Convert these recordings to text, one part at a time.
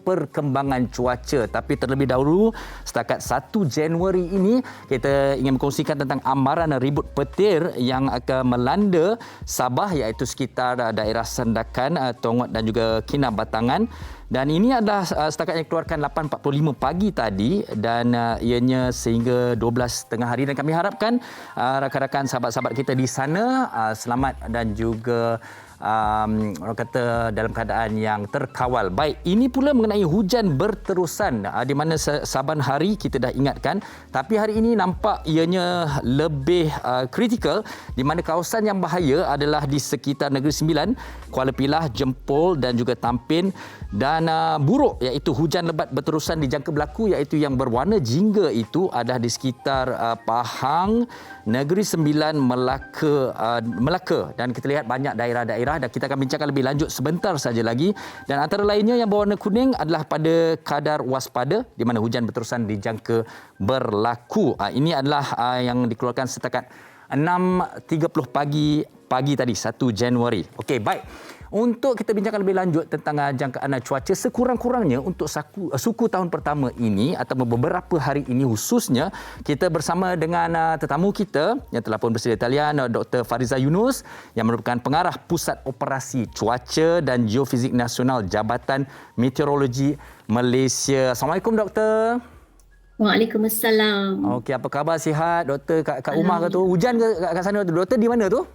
perkembangan cuaca. Tapi terlebih dahulu, setakat 1 Januari ini, kita ingin berkongsikan tentang amaran ribut petir yang akan melanda Sabah, iaitu sekitar daerah Sandakan, Tongot dan juga Kinabatangan. Dan ini adalah setakat yang dikeluarkan 8.45 pagi tadi dan ianya sehingga 12 tengah hari. Dan kami harapkan rakan-rakan sahabat-sahabat kita di sana selamat dan juga orang kata dalam keadaan yang terkawal. Baik, ini pula mengenai hujan berterusan di mana saban hari kita dah ingatkan, tapi hari ini nampak ianya lebih kritikal di mana kawasan yang bahaya adalah di sekitar Negeri Sembilan, Kuala Pilah, Jempol dan juga Tampin, dan buruk iaitu hujan lebat berterusan dijangka berlaku iaitu yang berwarna jingga itu adalah di sekitar Pahang, Negeri Sembilan, Melaka dan kita lihat banyak daerah-daerah dan kita akan bincangkan lebih lanjut sebentar saja lagi. Dan antara lainnya yang berwarna kuning adalah pada kadar waspada di mana hujan berterusan dijangka berlaku. Ini adalah yang dikeluarkan setakat 6.30 pagi tadi 1 Januari. Okey, baik. Untuk kita bincangkan lebih lanjut tentang jangkaan cuaca sekurang-kurangnya untuk suku tahun pertama ini atau beberapa hari ini khususnya, kita bersama dengan tetamu kita yang telah pun bersedia talian, Dr. Fariza Yunus yang merupakan pengarah Pusat Operasi Cuaca dan Geofizik Nasional Jabatan Meteorologi Malaysia. Assalamualaikum, Doktor. Waalaikumsalam. Okey, apa khabar? Sihat, Doktor? Kat rumah ke tu? Hujan ke kat sana? Doktor di mana tu?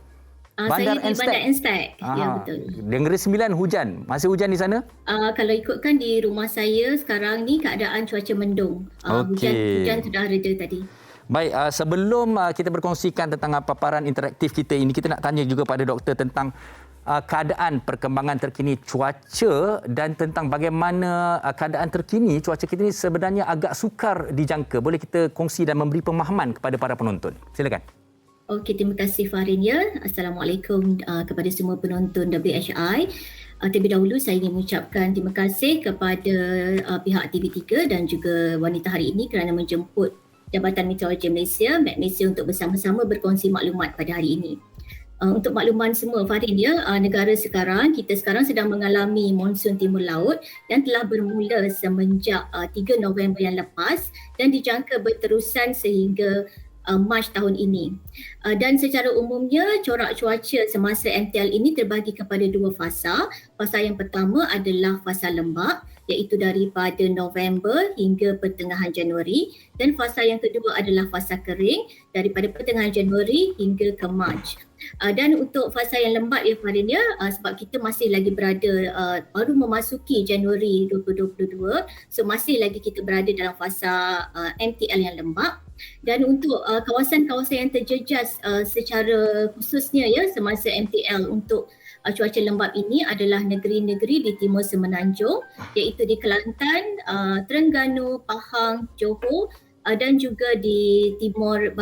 Saya di Bandar Enstek. Ya, betul. Di Negeri Sembilan hujan. Masih hujan di sana? Kalau ikutkan di rumah saya sekarang ni keadaan cuaca mendung. Hujan sudah reda tadi. Baik, sebelum kita berkongsikan tentang paparan interaktif kita ini, kita nak tanya juga pada doktor tentang keadaan perkembangan terkini cuaca dan tentang bagaimana keadaan terkini cuaca kita ini sebenarnya agak sukar dijangka. Boleh kita kongsi dan memberi pemahaman kepada para penonton? Silakan. Okey, terima kasih Farin ya. Assalamualaikum kepada semua penonton WHI. Terlebih dahulu saya ingin mengucapkan terima kasih kepada pihak TV3 dan juga Wanita Hari Ini kerana menjemput Jabatan Meteorologi Malaysia, Malaysia untuk bersama-sama berkongsi maklumat pada hari ini. Untuk makluman semua Farin ya, negara kita sekarang sedang mengalami monsun timur laut dan telah bermula semenjak 3 November yang lepas dan dijangka berterusan sehingga Mac tahun ini. Dan secara umumnya corak cuaca semasa MTL ini terbagi kepada 2 fasa. Fasa yang pertama adalah fasa lembap iaitu daripada November hingga pertengahan Januari, dan fasa yang kedua adalah fasa kering daripada pertengahan Januari hingga ke Mac. Dan untuk fasa yang lembap ya Farin ya, sebab kita masih lagi berada baru memasuki Januari 2022, so masih lagi kita berada dalam fasa MTL yang lembap. Dan untuk kawasan-kawasan yang terjejas secara khususnya ya semasa MTL untuk cuaca lembap ini adalah negeri-negeri di Timur Semenanjung iaitu di Kelantan, Terengganu, Pahang, Johor dan juga di timur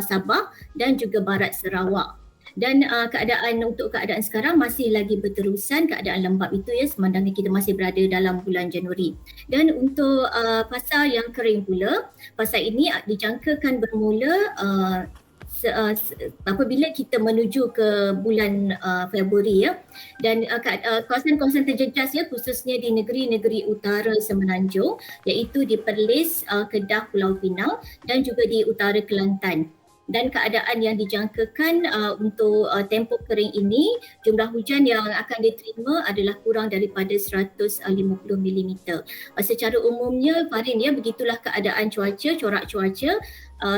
Sabah dan juga barat Sarawak. Dan keadaan sekarang masih lagi berterusan keadaan lembap itu ya semandangnya kita masih berada dalam bulan Januari. Dan untuk fasa yang kering pula, fasa ini dijangkakan bermula apabila kita menuju ke bulan Februari ya. Dan kawasan-kawasan terjejas ya khususnya di negeri-negeri utara Semenanjung iaitu di Perlis, Kedah, Pulau Pinang dan juga di utara Kelantan. Dan keadaan yang dijangkakan untuk tempoh kering ini, jumlah hujan yang akan diterima adalah kurang daripada 150 mm. Secara umumnya Farin ya, begitulah keadaan cuaca, corak cuaca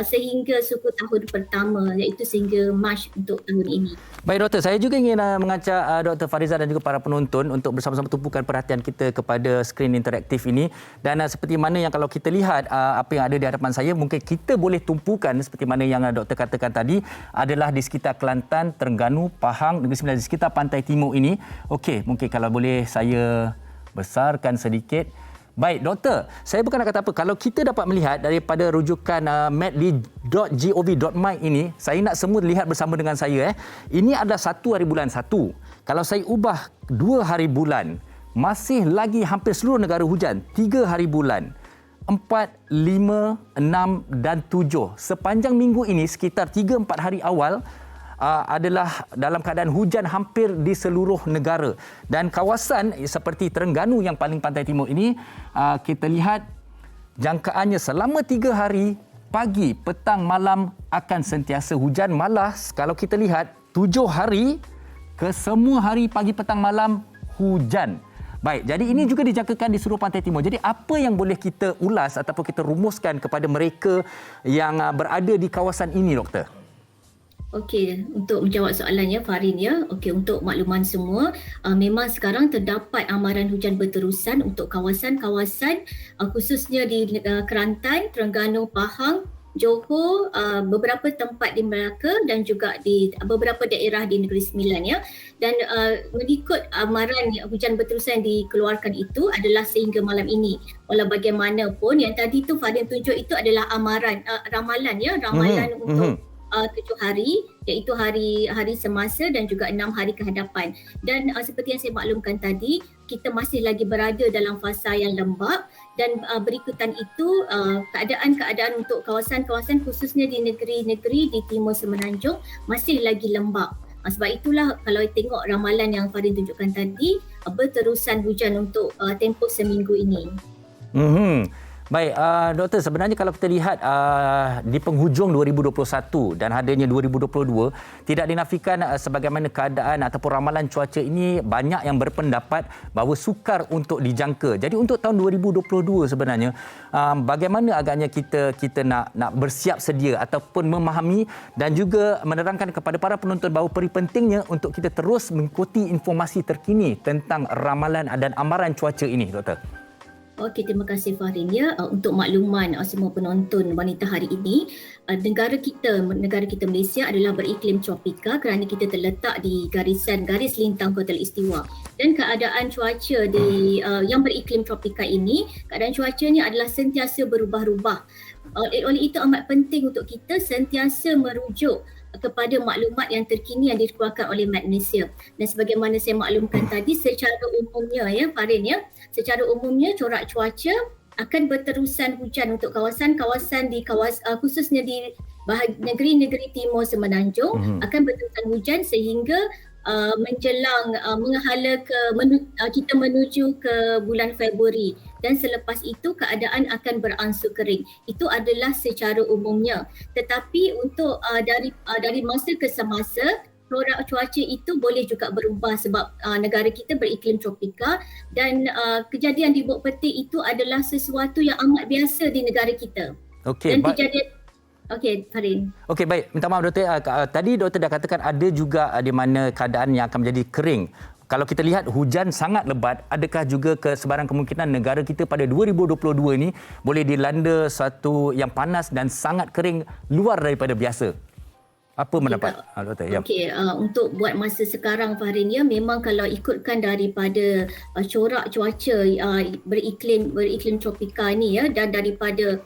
sehingga suku tahun pertama iaitu sehingga Mac untuk tahun ini. Baik Doktor, saya juga ingin mengajak Dr. Fariza dan juga para penonton untuk bersama-sama tumpukan perhatian kita kepada skrin interaktif ini. Dan seperti mana yang kalau kita lihat apa yang ada di hadapan saya, mungkin kita boleh tumpukan seperti mana yang Doktor katakan tadi adalah di sekitar Kelantan, Terengganu, Pahang, Negeri Sembilan, di sekitar pantai timur ini. Okey, mungkin kalau boleh saya besarkan sedikit. Baik, Doktor, saya bukan nak kata apa. Kalau kita dapat melihat daripada rujukan medly.gov.my ini, saya nak semua lihat bersama dengan saya. Ini adalah 1 hari bulan 1. Kalau saya ubah 2 hari bulan, masih lagi hampir seluruh negara hujan. 3 hari bulan, 4, 5, 6 dan 7. Sepanjang minggu ini, sekitar 3-4 hari awal, adalah dalam keadaan hujan hampir di seluruh negara. Dan kawasan seperti Terengganu yang paling pantai timur ini, kita lihat jangkaannya selama 3 hari, pagi, petang, malam akan sentiasa hujan. Malah kalau kita lihat 7 hari, ke semua hari pagi, petang, malam hujan. Baik, jadi ini juga dijangkakan di seluruh pantai timur. Jadi apa yang boleh kita ulas ataupun kita rumuskan kepada mereka yang berada di kawasan ini, Doktor? Okey, untuk menjawab soalannya Farin ya. Okey, untuk makluman semua, memang sekarang terdapat amaran hujan berterusan untuk kawasan-kawasan khususnya di Kelantan, Terengganu, Pahang, Johor, beberapa tempat di Melaka dan juga di beberapa daerah di Negeri Sembilan ya. Dan mengikut amaran hujan berterusan dikeluarkan itu adalah sehingga malam ini. Walau bagaimanapun yang tadi tu Fadil tunjuk itu adalah amaran, ramalan ya, ramalan untuk 7 hari, iaitu hari semasa dan juga 6 hari kehadapan. Dan seperti yang saya maklumkan tadi, kita masih lagi berada dalam fasa yang lembap dan berikutan itu keadaan-keadaan untuk kawasan-kawasan khususnya di negeri-negeri di timur Semenanjung masih lagi lembap. Sebab itulah kalau tengok ramalan yang Farin tunjukkan tadi, berterusan hujan untuk tempoh seminggu ini. Baik, Doktor, sebenarnya kalau kita lihat di penghujung 2021 dan hadanya 2022, tidak dinafikan sebagaimana keadaan ataupun ramalan cuaca ini banyak yang berpendapat bahawa sukar untuk dijangka. Jadi untuk tahun 2022 sebenarnya, bagaimana agaknya kita nak bersiap sedia ataupun memahami dan juga menerangkan kepada para penonton bahawa pentingnya untuk kita terus mengikuti informasi terkini tentang ramalan dan amaran cuaca ini, Doktor. Okey, terima kasih Farin ya. Untuk makluman semua penonton wanita hari ini, negara kita Malaysia adalah beriklim tropika kerana kita terletak di garis lintang khatulistiwa. Dan keadaan cuaca yang beriklim tropika ini, keadaan cuacanya adalah sentiasa berubah-ubah. Oleh itu amat penting untuk kita sentiasa merujuk kepada maklumat yang terkini yang dikeluarkan oleh Malaysia. Dan sebagaimana saya maklumkan tadi, secara umumnya ya Farin ya, secara umumnya corak cuaca akan berterusan hujan untuk kawasan-kawasan khususnya di negeri-negeri timur Semenanjung akan berterusan hujan sehingga menjelang menghala kita menuju ke bulan Februari dan selepas itu keadaan akan beransur kering. Itu adalah secara umumnya. Tetapi untuk dari masa ke semasa, corak cuaca itu boleh juga berubah sebab negara kita beriklim tropika dan kejadian di Bukit Petir itu adalah sesuatu yang amat biasa di negara kita. Okey, dan kejadian Okey, Farin. Okey, baik. Minta maaf, Doktor. Tadi Doktor dah katakan ada juga di mana keadaan yang akan menjadi kering. Kalau kita lihat hujan sangat lebat, adakah juga sebarang kemungkinan negara kita pada 2022 ini boleh dilanda satu yang panas dan sangat kering luar daripada biasa? Apa pendapat Doktor? Okey, untuk buat masa sekarang Farin ya, memang kalau ikutkan daripada corak cuaca beriklim tropika ni ya dan daripada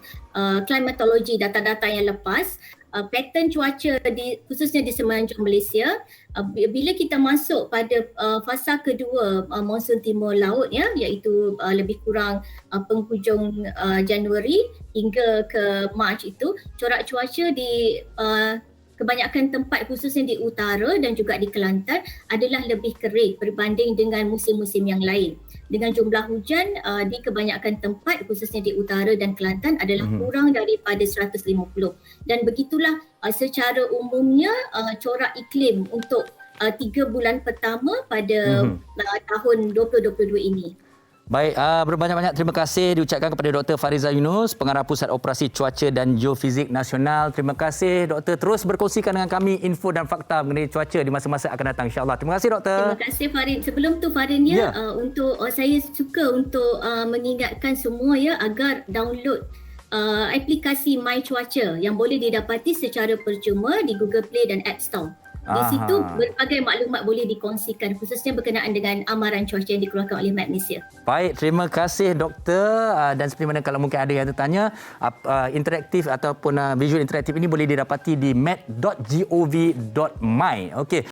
klimatologi data-data yang lepas, pattern cuaca khususnya di Semenanjung Malaysia, bila kita masuk pada fasa kedua monsun timur laut ya, iaitu lebih kurang penghujung Januari hingga ke Mac itu, corak cuaca di kebanyakan tempat khususnya di utara dan juga di Kelantan adalah lebih kering berbanding dengan musim-musim yang lain. Dengan jumlah hujan di kebanyakan tempat khususnya di utara dan Kelantan adalah kurang daripada 150. Dan begitulah secara umumnya corak iklim untuk 3 bulan pertama pada tahun 2022 ini. Baik, berbanyak-banyak terima kasih diucapkan kepada Dr. Fariza Yunus, Pengarah Pusat Operasi Cuaca dan Geofizik Nasional. Terima kasih Doktor, terus berkongsikan dengan kami info dan fakta mengenai cuaca di masa-masa akan datang, insya-Allah. Terima kasih Doktor. Terima kasih Farin. Sebelum tu Farin ya, untuk saya suka untuk mengingatkan semua ya agar download aplikasi My Cuaca yang boleh didapati secara percuma di Google Play dan App Store. Di situ berbagai maklumat boleh dikongsikan khususnya berkenaan dengan amaran cuaca yang dikeluarkan oleh Malaysia. Baik, terima kasih Doktor. Dan seperti mana kalau mungkin ada yang tertanya, interaktif ataupun visual interaktif ini boleh didapati di met.gov.my. Okey.